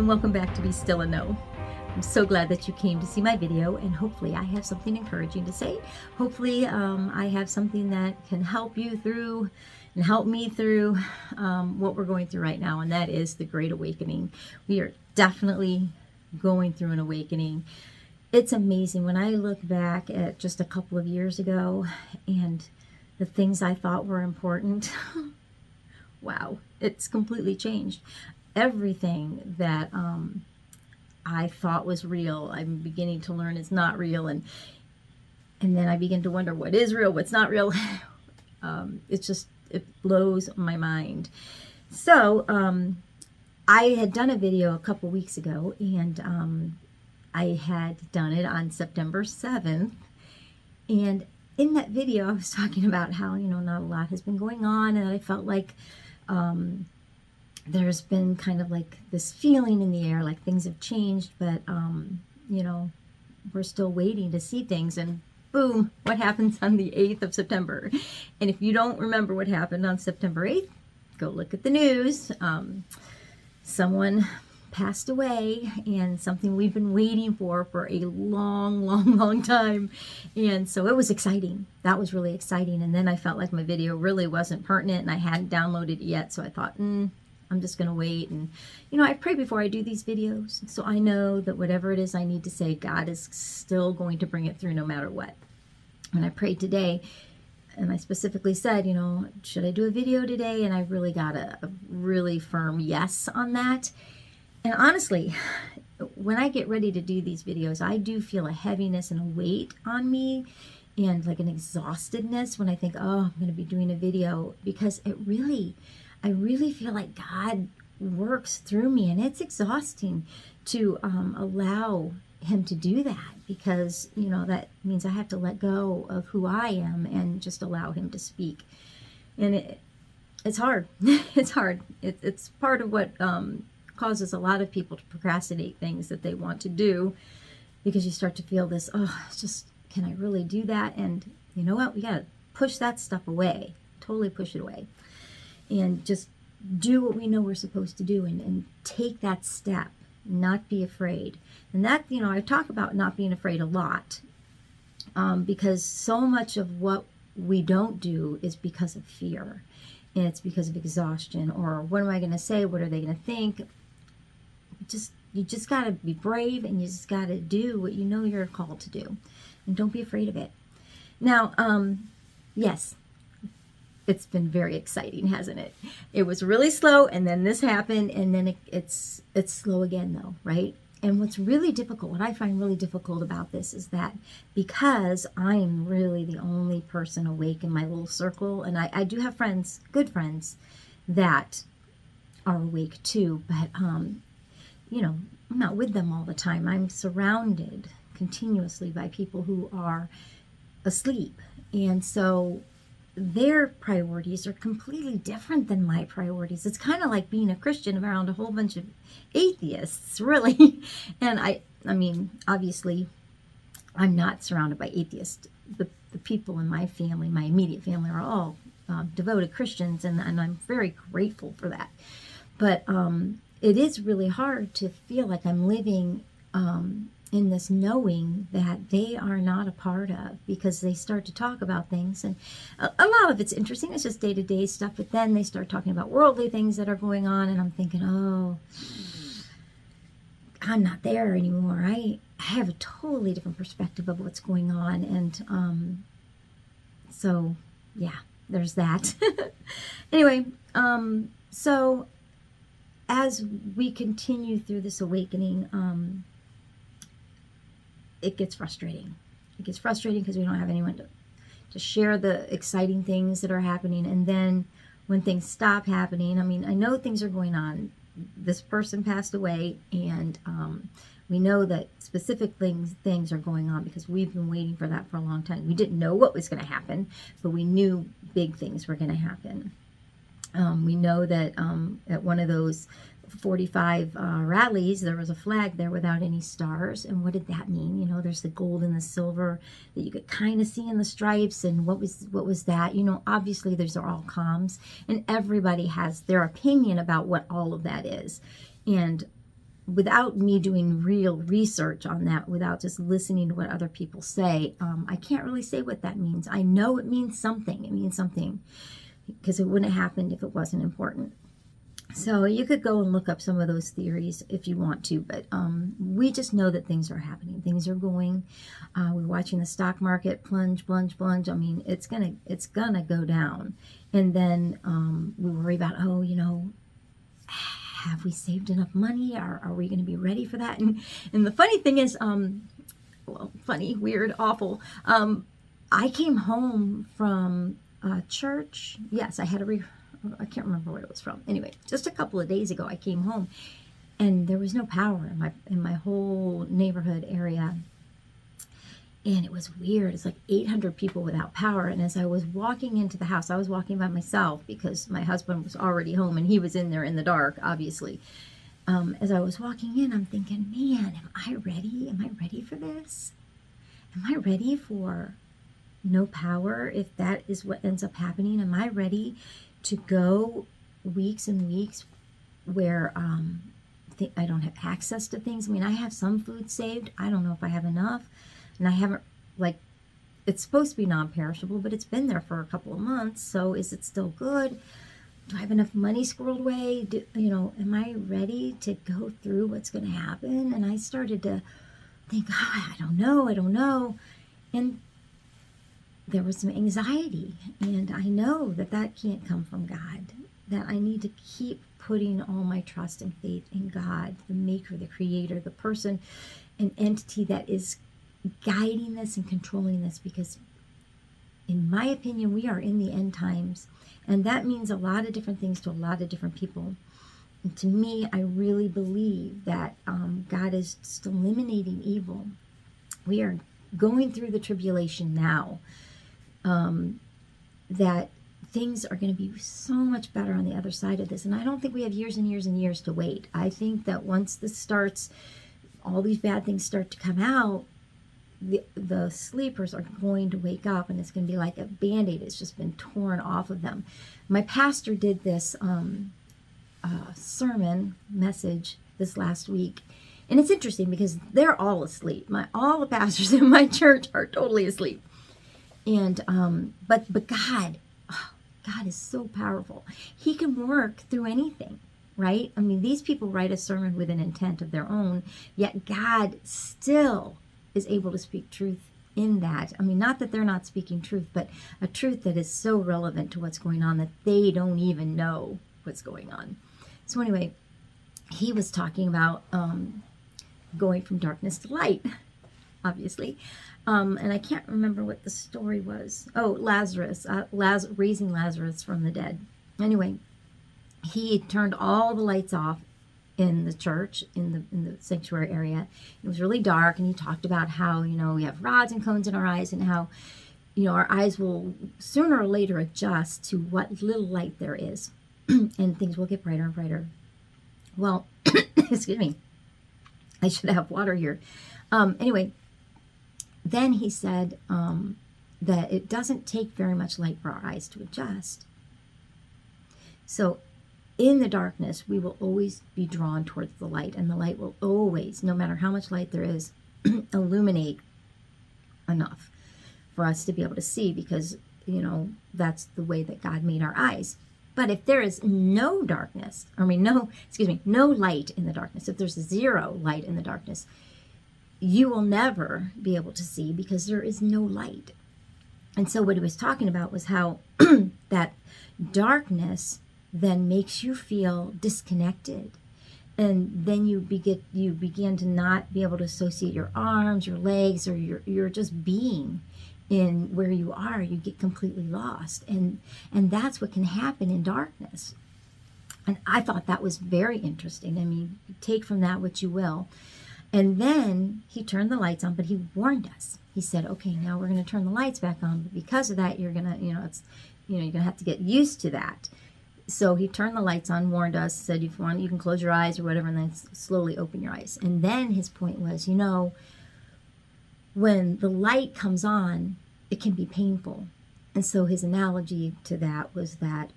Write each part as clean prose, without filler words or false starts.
welcome back to Be Still and Know. I'm so glad that you came to see my video, and hopefully I have something encouraging to say. Hopefully I have something that can help you through and help me through what we're going through right now, and that is the Great Awakening. We are definitely going through an awakening. It's amazing when I look back at just a couple of years ago and the things I thought were important. Wow, it's completely changed. Everything that I thought was real, I'm beginning to learn is not real, and then I begin to wonder what is real, what's not real. It blows my mind. So I had done a video a couple weeks ago, and I had done it on September 7th, and in that video I was talking about how, not a lot has been going on, and I felt like there's been kind of like this feeling in the air, like things have changed, but, we're still waiting to see things. And boom, what happens on the 8th of September? And if you don't remember what happened on September 8th, go look at the news. Someone passed away, and something we've been waiting for a long time. And so it was exciting. That was really exciting. And then I felt like my video really wasn't pertinent, and I hadn't downloaded it yet. So I thought, I'm just going to wait. And, I pray before I do these videos. So I know that whatever it is I need to say, God is still going to bring it through no matter what. And I prayed today, and I specifically said, should I do a video today? And I really got a really firm yes on that. And honestly, when I get ready to do these videos, I do feel a heaviness and a weight on me, and like an exhaustedness when I think, oh, I'm going to be doing a video, because I really feel like God works through me, and it's exhausting to allow him to do that, because that means I have to let go of who I am and just allow him to speak. And it's hard. It's hard. It's part of what causes a lot of people to procrastinate things that they want to do, because you start to feel this, it's just, can I really do that? And you know what? We got to push that stuff away, totally push it away, and just do what we know we're supposed to do, and take that step, not be afraid. And that, I talk about not being afraid a lot, because so much of what we don't do is because of fear, and it's because of exhaustion, or what am I going to say? What are they going to think? You just got to be brave, and you just got to do what you know you're called to do, and don't be afraid of it. Now, yes, it's been very exciting, hasn't it? It was really slow, and then this happened, and then it's slow again, though, right? And what's really difficult, what I find really difficult about this, is that because I'm really the only person awake in my little circle, and I do have friends, good friends, that are awake too, but I'm not with them all the time. I'm surrounded continuously by people who are asleep, and so their priorities are completely different than my priorities. It's kind of like being a Christian around a whole bunch of atheists, really. And I mean, obviously, I'm not surrounded by atheists. The people in my family, my immediate family, are all devoted Christians, and I'm very grateful for that. But it is really hard to feel like I'm living in this knowing that they are not a part of, because they start to talk about things, and a lot of it's interesting, it's just day-to-day stuff, but then they start talking about worldly things that are going on, and I'm thinking, oh, I'm not there anymore. I have a totally different perspective of what's going on, and so yeah, there's that. Anyway, so as we continue through this awakening, it gets frustrating. It gets frustrating because we don't have anyone to share the exciting things that are happening. And then when things stop happening, I know things are going on. This person passed away, and we know that specific things are going on because we've been waiting for that for a long time. We didn't know what was going to happen, but we knew big things were going to happen. We know that at one of those 45 rallies, there was a flag there without any stars. And what did that mean? There's the gold and the silver that you could kind of see in the stripes. And what was that? Obviously those are all comms, and everybody has their opinion about what all of that is. And without me doing real research on that, without just listening to what other people say, I can't really say what that means. I know it means something. It means something because it wouldn't have happened if it wasn't important. So you could go and look up some of those theories if you want to, but we just know that things are happening. Things are going. We're watching the stock market plunge, plunge, plunge. I mean, it's gonna go down, and then we worry about, oh, you know, have we saved enough money? Are we going to be ready for that? And the funny thing is, well, funny, weird, awful. I came home from church. Yes, I had I can't remember where it was from. Anyway, just a couple of days ago, I came home, and there was no power in my whole neighborhood area, and it was weird. It's like 800 people without power. And as I was walking into the house, I was walking by myself because my husband was already home, and he was in there in the dark, obviously. As I was walking in, I'm thinking, man, am I ready? Am I ready for this? Am I ready for no power if that is what ends up happening? Am I ready to go weeks and weeks where I don't have access to things? I mean, I have some food saved. I don't know if I have enough. And I haven't, like, it's supposed to be non-perishable, but it's been there for a couple of months. So is it still good? Do I have enough money squirreled away? Am I ready to go through what's going to happen? And I started to think, I don't know. And there was some anxiety, and I know that can't come from God, that I need to keep putting all my trust and faith in God, the maker, the creator, the person, an entity that is guiding this and controlling this, because in my opinion, we are in the end times, and that means a lot of different things to a lot of different people. And to me, I really believe that God is just eliminating evil. We are going through the tribulation now. That things are going to be so much better on the other side of this. And I don't think we have years and years and years to wait. I think that once this starts, all these bad things start to come out, the sleepers are going to wake up, and it's going to be like a Band-Aid. It's just been torn off of them. My pastor did this sermon message this last week. And it's interesting because they're all asleep. All the pastors in my church are totally asleep. And but God, God is so powerful. He can work through anything, right? I mean, these people write a sermon with an intent of their own, yet God still is able to speak truth in that. I mean, not that they're not speaking truth, but a truth that is so relevant to what's going on that they don't even know what's going on. So anyway, he was talking about going from darkness to light, obviously. And I can't remember what the story was. Oh, Lazarus, raising Lazarus from the dead. Anyway, he turned all the lights off in the church, in the sanctuary area. It was really dark, and he talked about how, we have rods and cones in our eyes, and how, our eyes will sooner or later adjust to what little light there is, and things will get brighter and brighter. Well, excuse me. I should have water here. Anyway, then he said that it doesn't take very much light for our eyes to adjust. So in the darkness, we will always be drawn towards the light, and the light will always, no matter how much light there is, illuminate enough for us to be able to see, because, that's the way that God made our eyes. But if there is no darkness, no light in the darkness, if there's zero light in the darkness, you will never be able to see, because there is no light. And so what he was talking about was how that darkness then makes you feel disconnected. And then you begin to not be able to associate your arms, your legs, or your just being in where you are. You get completely lost. And that's what can happen in darkness. And I thought that was very interesting. I mean, take from that what you will. And then he turned the lights on, but he warned us. He said, okay, now we're going to turn the lights back on. But because of that, you're going to, you're going to have to get used to that. So he turned the lights on, warned us, said, if you want, you can close your eyes or whatever, and then slowly open your eyes. And then his point was, when the light comes on, it can be painful. And so his analogy to that was that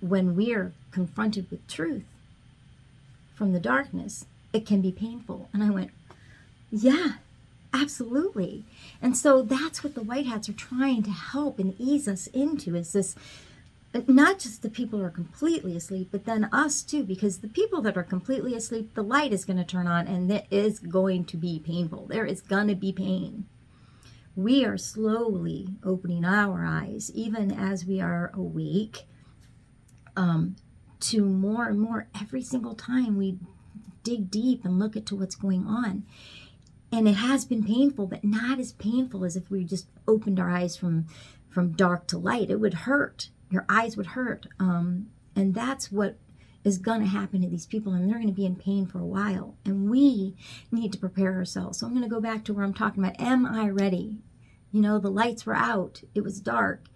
when we are confronted with truth, from the darkness, it can be painful. And I went, yeah, absolutely. And so that's what the white hats are trying to help and ease us into, is this, not just the people who are completely asleep, but then us too, because the people that are completely asleep, the light is going to turn on and it is going to be painful. There is going to be pain. We are slowly opening our eyes, even as we are awake, to more and more every single time we dig deep and look into what's going on. And it has been painful, but not as painful as if we just opened our eyes from dark to light. It would hurt. Your eyes would hurt. And that's what is going to happen to these people, and they're going to be in pain for a while. And we need to prepare ourselves. So I'm going to go back to where I'm talking about, am I ready? You know, the lights were out. It was dark.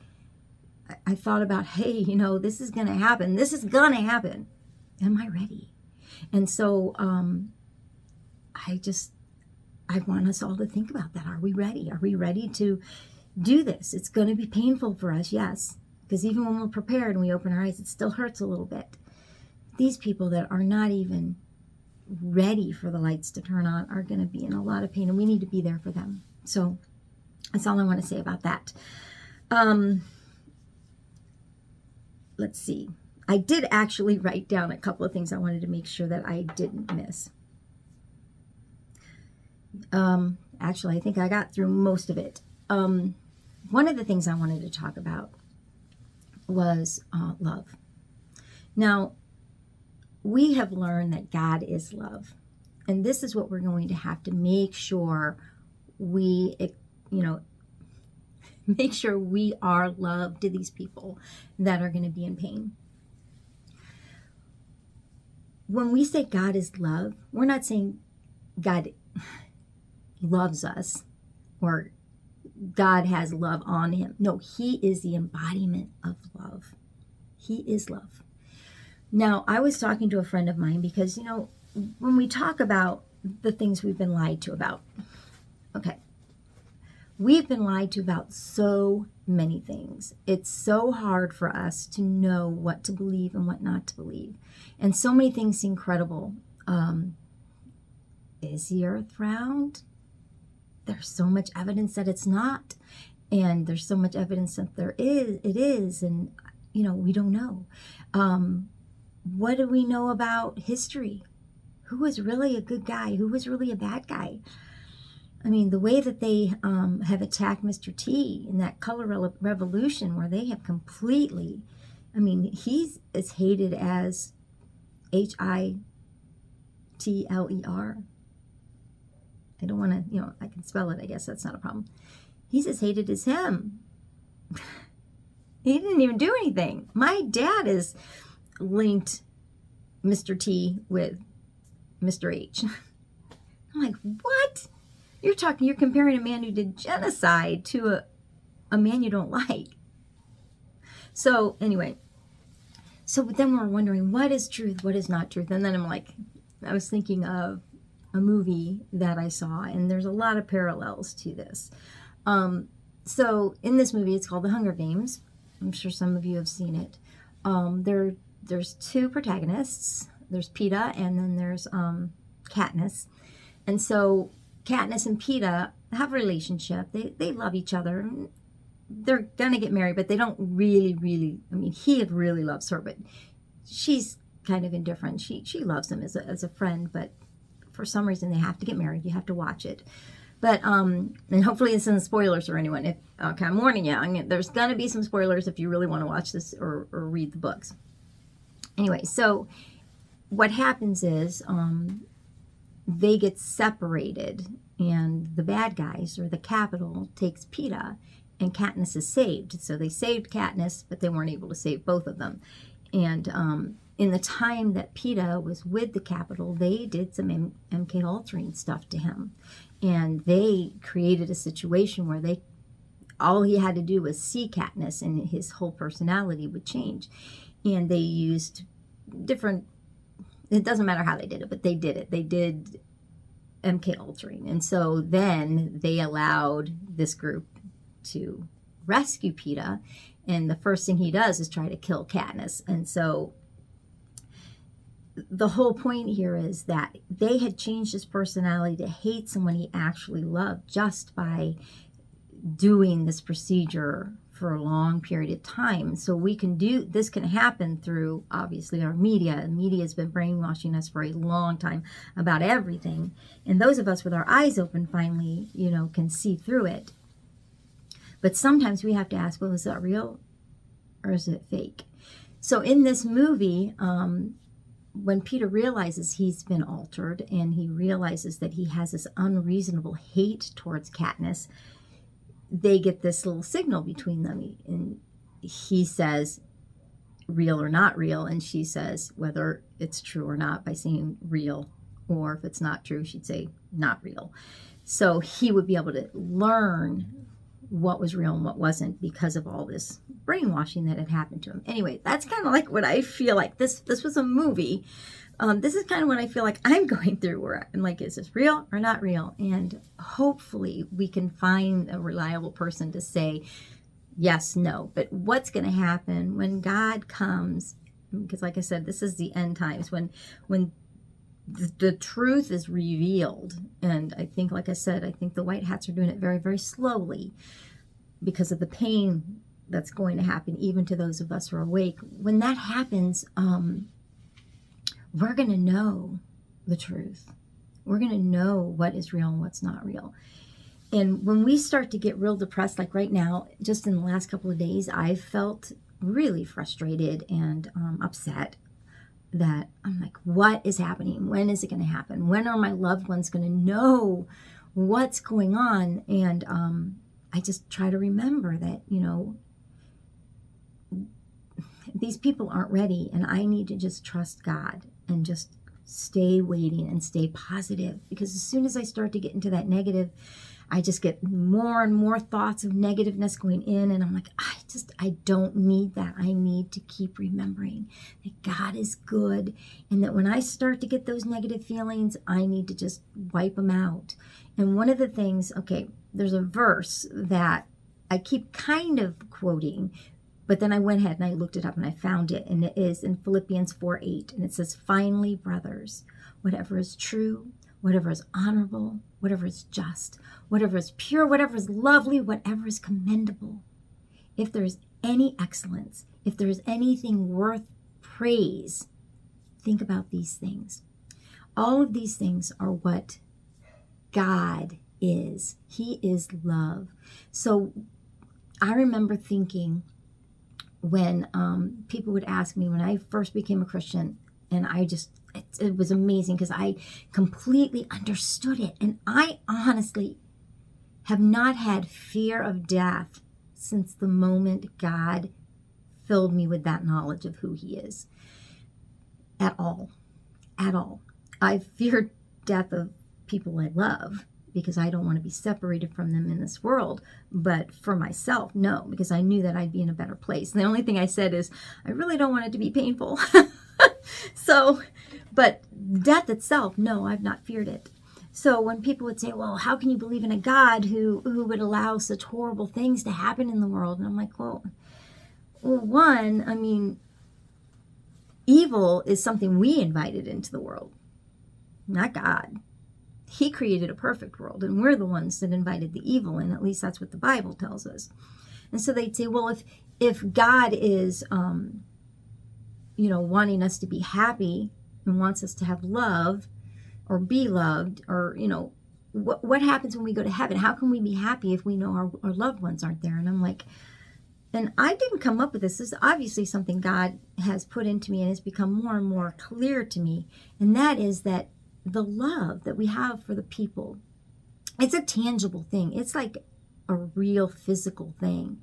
I thought about, hey, you know, this is going to happen. This is going to happen. Am I ready? And so I want us all to think about that. Are we ready? Are we ready to do this? It's going to be painful for us, yes. Because even when we're prepared and we open our eyes, it still hurts a little bit. These people that are not even ready for the lights to turn on are going to be in a lot of pain, and we need to be there for them. So that's all I want to say about that. Let's see. I did actually write down a couple of things I wanted to make sure that I didn't miss. Actually, I think I got through most of it. One of the things I wanted to talk about was love. Now, we have learned that God is love. And this is what we're going to have to make sure we, make sure we are love to these people that are going to be in pain. When we say God is love, we're not saying God loves us or God has love on him. No, he is the embodiment of love. He is love. Now, I was talking to a friend of mine because, you know, when we talk about the things we've been lied to about, okay, we've been lied to about so many things. It's so hard for us to know what to believe and what not to believe. And so many things seem credible. Is the earth round? There's so much evidence that it's not. And there's so much evidence that it is. And, you know, we don't know. What do we know about history? Who was really a good guy? Who was really a bad guy? I mean, the way that they have attacked Mr. T in that color revolution, where they have completely, I mean, he's as hated as Hitler. I don't want to, you know, I can spell it. I guess that's not a problem. He's as hated as him. He didn't even do anything. My dad is linked Mr. T with Mr. H. I'm like, what? You're comparing a man who did genocide to a man you don't like. So anyway, so then we're wondering, what is truth? What is not truth? And then I was thinking of a movie that I saw, and there's a lot of parallels to this. So in this movie, it's called The Hunger Games. I'm sure some of you have seen it. There's two protagonists. There's Peeta, and then there's Katniss. And so Katniss and Peeta have a relationship. They love each other. They're gonna get married, but they don't really. I mean, he really loves her, but she's kind of indifferent. She loves him as a friend, but for some reason they have to get married. You have to watch it. But and hopefully this isn't spoilers for anyone. Okay, I'm warning you. There's gonna be some spoilers if you really want to watch this or read the books. Anyway, so what happens is they get separated, and the bad guys, or the Capitol, takes Peeta, and Katniss is saved. So they saved Katniss, but they weren't able to save both of them. And in the time that Peeta was with the Capitol, they did some MK altering stuff to him. And they created a situation where all he had to do was see Katniss, and his whole personality would change. And they used different, it doesn't matter how they did it, but they did it. They did MK altering. And so then they allowed this group to rescue Peeta. And the first thing he does is try to kill Katniss. And so the whole point here is that they had changed his personality to hate someone he actually loved just by doing this procedure for a long period of time. So we can do this, can happen through obviously our media. Media has been brainwashing us for a long time about everything, and those of us with our eyes open finally, can see through it. But sometimes we have to ask, well, is that real or is it fake? So in this movie, when Peter realizes he's been altered and he realizes that he has this unreasonable hate towards Katniss, they get this little signal between them. And he says, real or not real. And she says, whether it's true or not, by saying real. Or if it's not true, she'd say not real. So he would be able to learn what was real and what wasn't because of all this brainwashing that had happened to him. Anyway, that's kind of like what I feel like. This was a movie. This is kind of what I feel like I'm going through, where I'm like, is this real or not real? And hopefully we can find a reliable person to say yes, no. But what's going to happen when God comes? Because like I said, this is the end times, when the truth is revealed. And I think, like I said, I think the white hats are doing it very, very slowly because of the pain that's going to happen even to those of us who are awake. When that happens, we're going to know the truth. We're going to know what is real and what's not real. And when we start to get real depressed, like right now, just in the last couple of days, I felt really frustrated and upset that I'm like, what is happening? When is it going to happen? When are my loved ones going to know what's going on? And I just try to remember that, these people aren't ready, and I need to just trust God and just stay waiting and stay positive, because as soon as I start to get into that negative, I just get more and more thoughts of negativeness going in, and I'm like, I don't need that. I need to keep remembering that God is good, and that when I start to get those negative feelings, I need to just wipe them out. And one of the things, there's a verse that I keep kind of quoting, but then I went ahead and I looked it up and I found it, and it is in Philippians 4:8, and it says, finally, brothers, whatever is true, whatever is honorable, whatever is just, whatever is pure, whatever is lovely, whatever is commendable, if there is any excellence, if there is anything worth praise, think about these things. All of these things are what God is. He is love. So I remember thinking, when people would ask me when I first became a Christian, and it was amazing because I completely understood it. And I honestly have not had fear of death since the moment God filled me with that knowledge of who he is. At all. I've feared death of people I love, because I don't want to be separated from them in this world. But for myself, no, because I knew that I'd be in a better place. And the only thing I said is, I really don't want it to be painful. But death itself, no, I've not feared it. So when people would say, well, how can you believe in a God who would allow such horrible things to happen in the world? And I'm like, well, one, evil is something we invited into the world, not God. He created a perfect world, and we're the ones that invited the evil in. At least that's what the Bible tells us. And so they'd say, well, if God is, wanting us to be happy and wants us to have love or be loved, or, what happens when we go to heaven? How can we be happy if we know our loved ones aren't there? And I'm like, and I didn't come up with this. This is obviously something God has put into me, and it's become more and more clear to me. And that is that the love that we have for the people, it's a tangible thing. It's like a real physical thing.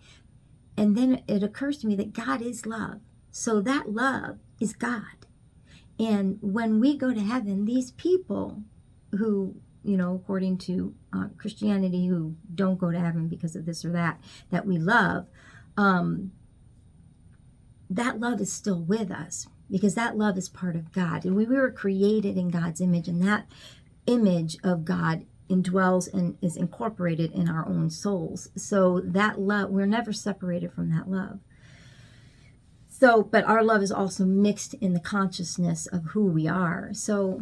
And then it occurs to me that God is love. So that love is God. And when we go to heaven, these people who, according to Christianity, who don't go to heaven because of this or that we love, that love is still with us, because that love is part of God. And we were created in God's image, and that image of God indwells and is incorporated in our own souls. So that love, we're never separated from that love. So, but our love is also mixed in the consciousness of who we are. So,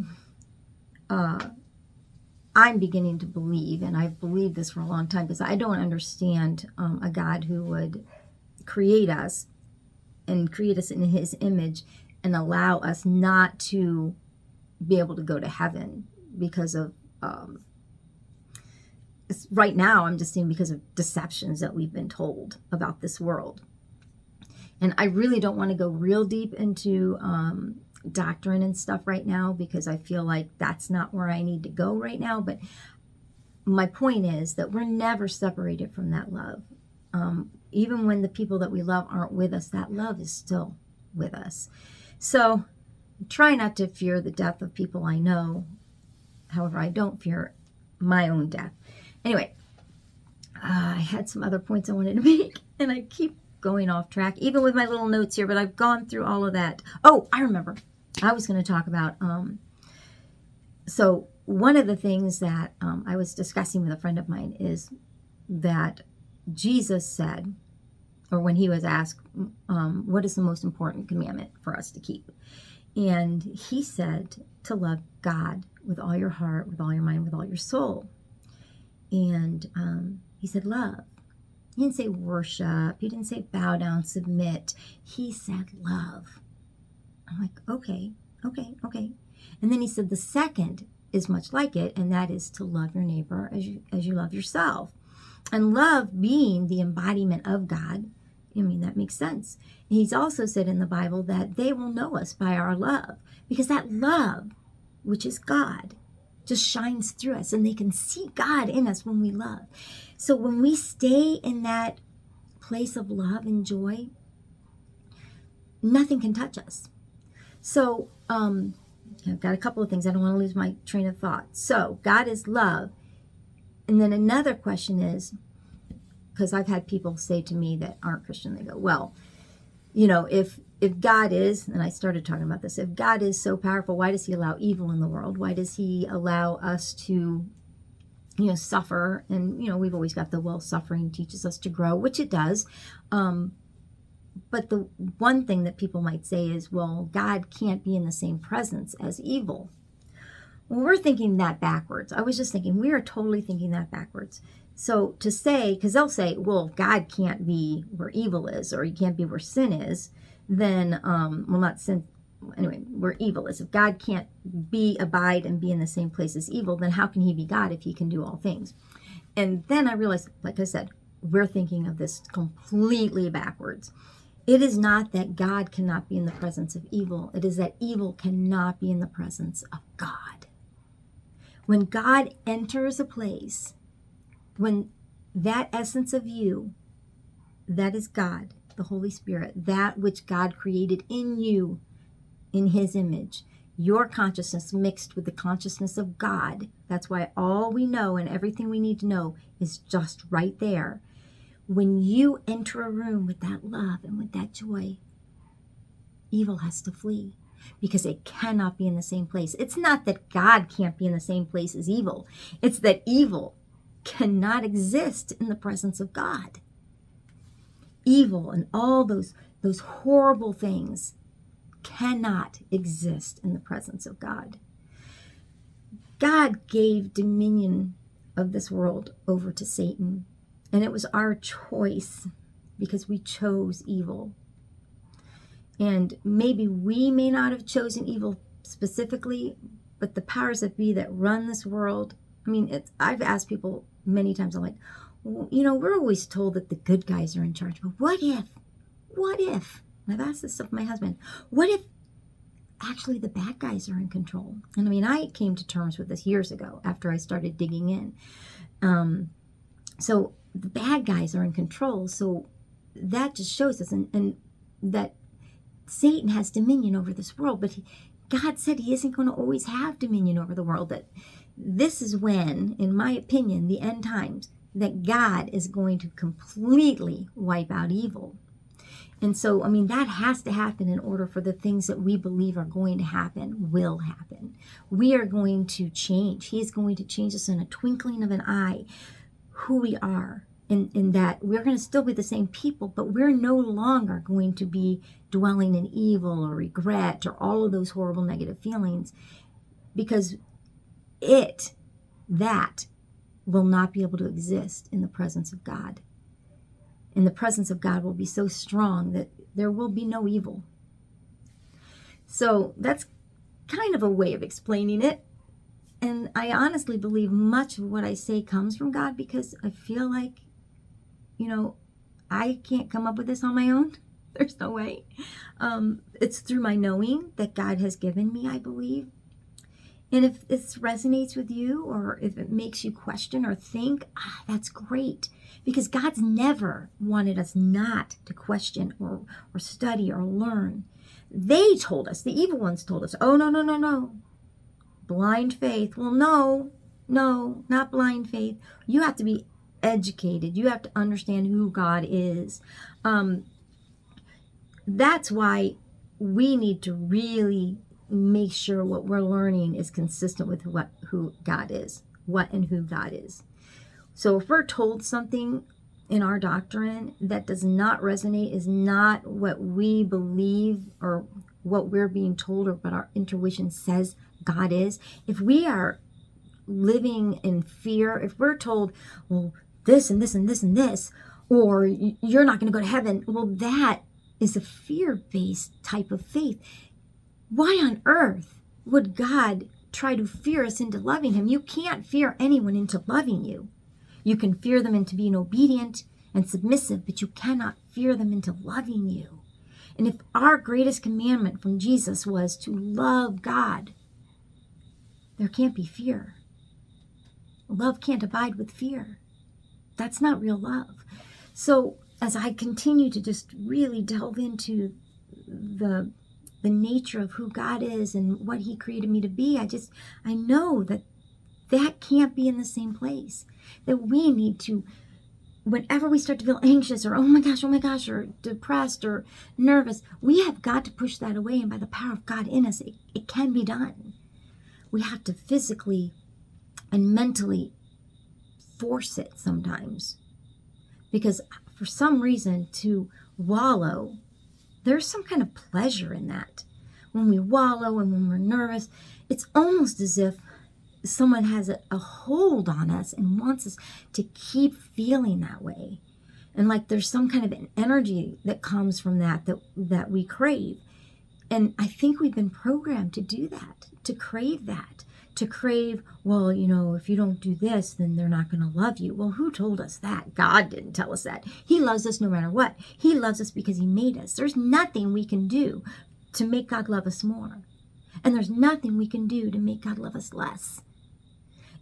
I'm beginning to believe, and I've believed this for a long time, because I don't understand a God who would create us and create us in his image and allow us not to be able to go to heaven because of, right now, I'm just saying because of deceptions that we've been told about this world. And I really don't want to go real deep into doctrine and stuff right now, because I feel like that's not where I need to go right now. But my point is that we're never separated from that love. Even when the people that we love aren't with us, that love is still with us. So try not to fear the death of people I know. However, I don't fear my own death. Anyway, I had some other points I wanted to make, and I keep going off track, even with my little notes here, but I've gone through all of that. Oh, I remember. I was going to talk about, so one of the things that I was discussing with a friend of mine is that Jesus said, or when he was asked, what is the most important commandment for us to keep? And he said to love God with all your heart, with all your mind, with all your soul. And he said love. He didn't say worship. He didn't say bow down, submit. He said love. I'm like, okay. And then he said the second is much like it, and that is to love your neighbor as you love yourself. And love being the embodiment of God, I mean, that makes sense. And he's also said in the Bible that they will know us by our love, because that love, which is God, just shines through us, and they can see God in us when we love. So when we stay in that place of love and joy, nothing can touch us. So I've got a couple of things. I don't want to lose my train of thought. So God is love. And then another question is, because I've had people say to me that aren't Christian, they go, well, if God is, and I started talking about this, if God is so powerful, why does he allow evil in the world? Why does he allow us to, suffer? And, we've always got the, suffering teaches us to grow, which it does. But the one thing that people might say is, well, God can't be in the same presence as evil. Well, we're thinking that backwards. I was just thinking, we are totally thinking that backwards. So to say, because they'll say, well, God can't be where evil is, or he can't be where sin is, then, not sin, anyway, where evil is. If God can't abide and be in the same place as evil, then how can he be God if he can do all things? And then I realized, like I said, we're thinking of this completely backwards. It is not that God cannot be in the presence of evil. It is that evil cannot be in the presence of God. When God enters a place, when that essence of you, that is God, the Holy Spirit, that which God created in you, in his image, your consciousness mixed with the consciousness of God. That's why all we know and everything we need to know is just right there. When you enter a room with that love and with that joy, evil has to flee, because it cannot be in the same place. It's not that God can't be in the same place as evil. It's that evil cannot exist in the presence of God. Evil and all those horrible things cannot exist in the presence of God. God gave dominion of this world over to Satan, and it was our choice, because we chose evil. And maybe we may not have chosen evil specifically, but the powers that be that run this world, I mean, I've asked people many times, I'm like, well, we're always told that the good guys are in charge, but what if, and I've asked this of my husband, what if actually the bad guys are in control? And I mean, I came to terms with this years ago after I started digging in. So the bad guys are in control. So that just shows us and that Satan has dominion over this world, but God said he isn't going to always have dominion over the world. That this is when, in my opinion, the end times, that God is going to completely wipe out evil. And so, I mean, that has to happen in order for the things that we believe are going to happen will happen. We are going to change. He is going to change us in a twinkling of an eye, who we are. in that we're going to still be the same people, but we're no longer going to be dwelling in evil or regret or all of those horrible negative feelings, because that will not be able to exist in the presence of God. And the presence of God will be so strong that there will be no evil. So that's kind of a way of explaining it. And I honestly believe much of what I say comes from God, because I feel like, I can't come up with this on my own. There's no way. It's through my knowing that God has given me, I believe. And if this resonates with you, or if it makes you question or think, that's great. Because God's never wanted us not to question or study or learn. They told us, the evil ones told us, oh, no. Blind faith. Well, no, not blind faith. You have to be educated. You have to understand who God is. That's why we need to really make sure what we're learning is consistent with who God is, what and who God is. So if we're told something in our doctrine that does not resonate, is not what we believe or what we're being told or what our intuition says God is, if we are living in fear, if we're told, well, this and this and this and this, or you're not going to go to heaven, well, that is a fear-based type of faith. Why on earth would God try to fear us into loving him? You can't fear anyone into loving you. You can fear them into being obedient and submissive, but you cannot fear them into loving you. And if our greatest commandment from Jesus was to love God, there can't be fear. Love can't abide with fear. That's not real love. So as I continue to just really delve into the nature of who God is and what he created me to be, I know that can't be in the same place. That we need to, whenever we start to feel anxious or oh my gosh, or depressed or nervous, we have got to push that away. And by the power of God in us, it can be done. We have to physically and mentally force it sometimes. Because for some reason, to wallow, there's some kind of pleasure in that. When we wallow and when we're nervous, it's almost as if someone has a hold on us and wants us to keep feeling that way. And like there's some kind of an energy that comes from that we crave. And I think we've been programmed to do that, to crave that, to crave, well, if you don't do this, then they're not going to love you. Well, who told us that? God didn't tell us that. He loves us no matter what. He loves us because he made us. There's nothing we can do to make God love us more. And there's nothing we can do to make God love us less.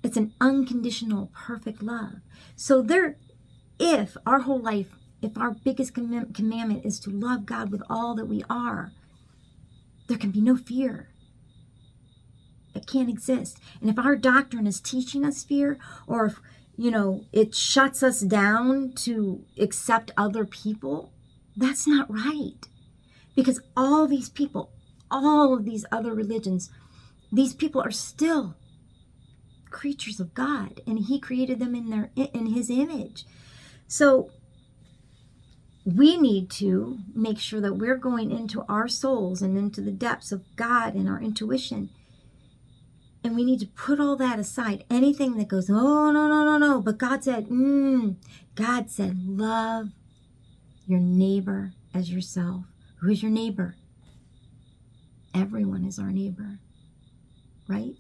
It's an unconditional, perfect love. So if our whole life, if our biggest commandment is to love God with all that we are, there can be no fear. It can't exist. And if our doctrine is teaching us fear, or if, it shuts us down to accept other people, that's not right. Because all these people, all of these other religions, these people are still creatures of God, and he created them in his image. So we need to make sure that we're going into our souls and into the depths of God and our intuition. And we need to put all that aside. Anything that goes, oh, no. But God said, love your neighbor as yourself. Who is your neighbor? Everyone is our neighbor, right?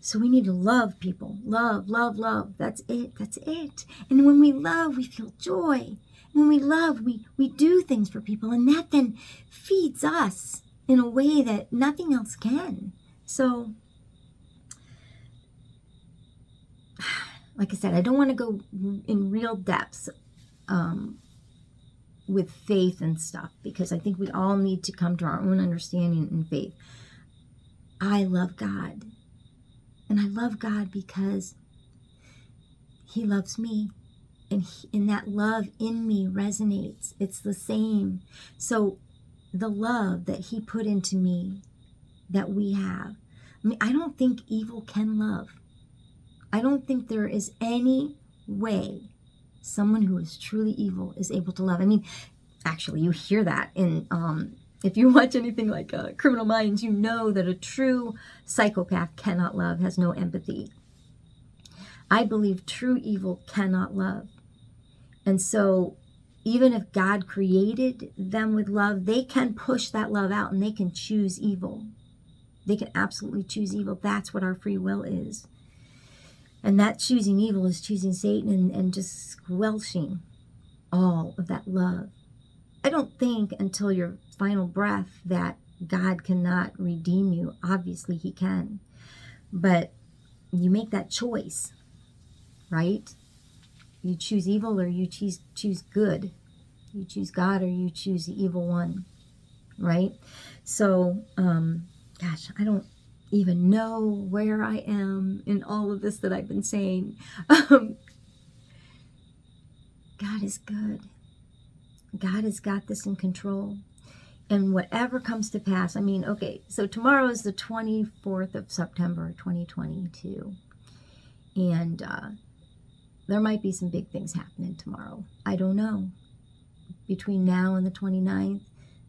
So we need to love people. Love. That's it. And when we love, we feel joy. When we love, we do things for people. And that then feeds us in a way that nothing else can. So, like I said, I don't want to go in real depths with faith and stuff, because I think we all need to come to our own understanding in faith. I love God. And I love God because he loves me. And that love in me resonates. It's the same. So the love that he put into me, that we have. I don't think evil can love. I don't think there is any way Someone who is truly evil is able to love. I mean, actually, you hear that in, if you watch anything like Criminal Minds, you know that a true psychopath cannot love, has no empathy. I believe true evil cannot love. And so even if God created them with love, they can push that love out and they can choose evil. They can absolutely choose evil. That's what our free will is. And that choosing evil is choosing Satan and just squelching all of that love. I don't think until your final breath that God cannot redeem you. Obviously he can. But you make that choice, right? You choose evil or you choose good. You choose God or you choose the evil one, right? So, gosh, I don't even know where I am in all of this that I've been saying. God is good. God has got this in control. And whatever comes to pass, I mean, okay, so tomorrow is the 24th of September, 2022. And there might be some big things happening tomorrow. I don't know. Between now and the 29th,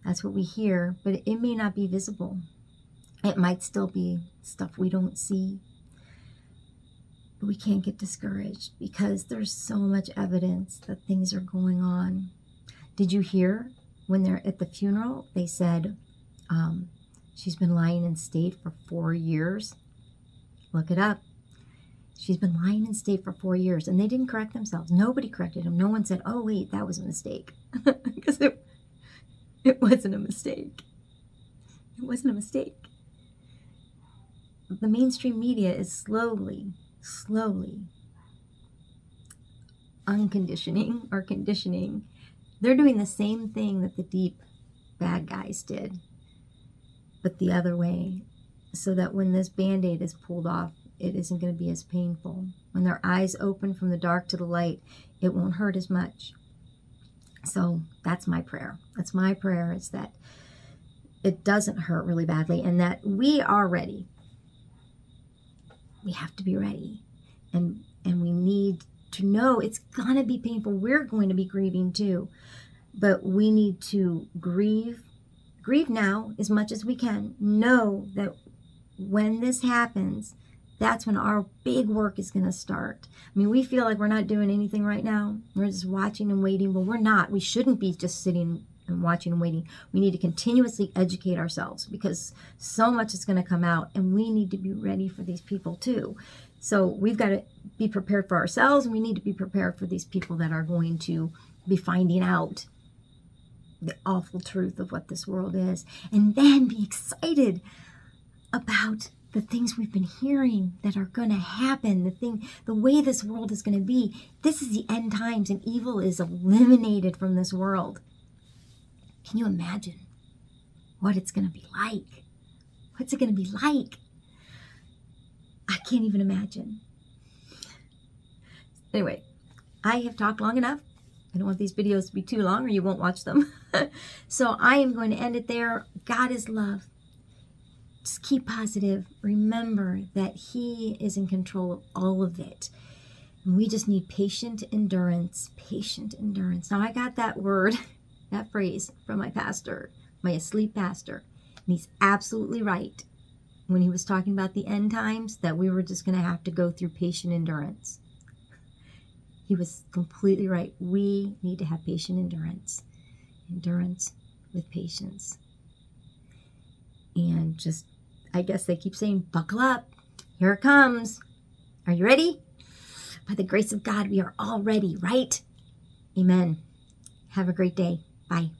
that's what we hear, but it may not be visible. It might still be stuff we don't see. But we can't get discouraged because there's so much evidence that things are going on. Did you hear when they're at the funeral, they said she's been lying in state for 4 years? Look it up. She's been lying in state for 4 years, and they didn't correct themselves. Nobody corrected them. No one said, oh, wait, that was a mistake. Because it wasn't a mistake. It wasn't a mistake. The mainstream media is slowly unconditioning or conditioning. They're doing the same thing that the deep bad guys did, but the other way, so that when this Band-Aid is pulled off, it isn't going to be as painful. When their eyes open from the dark to the light, it won't hurt as much. So that's my prayer. That's my prayer, is that it doesn't hurt really badly and that we are ready. We have to be ready. And we need to know it's going to be painful. We're going to be grieving too. But we need to grieve now as much as we can. Know that when this happens, that's when our big work is going to start. I mean, we feel like we're not doing anything right now. We're just watching and waiting, but we're not. We shouldn't be just sitting and watching and waiting. We need to continuously educate ourselves because so much is going to come out, and we need to be ready for these people too. So we've got to be prepared for ourselves, and we need to be prepared for these people that are going to be finding out the awful truth of what this world is, and then be excited about the things we've been hearing that are going to happen, the way this world is going to be. This is the end times, and evil is eliminated from this world. Can you imagine what it's going to be like? What's it going to be like? I can't even imagine. Anyway, I have talked long enough. I don't want these videos to be too long or you won't watch them. So I am going to end it there. God is love. Just keep positive. Remember that He is in control of all of it. And we just need patient endurance. Patient endurance. Now I got that word, that phrase from my pastor, my asleep pastor. And he's absolutely right when he was talking about the end times, that we were just going to have to go through patient endurance. He was completely right. We need to have patient endurance. Endurance with patience. And just, I guess they keep saying, buckle up. Here it comes. Are you ready? By the grace of God, we are all ready, right? Amen. Have a great day. Bye.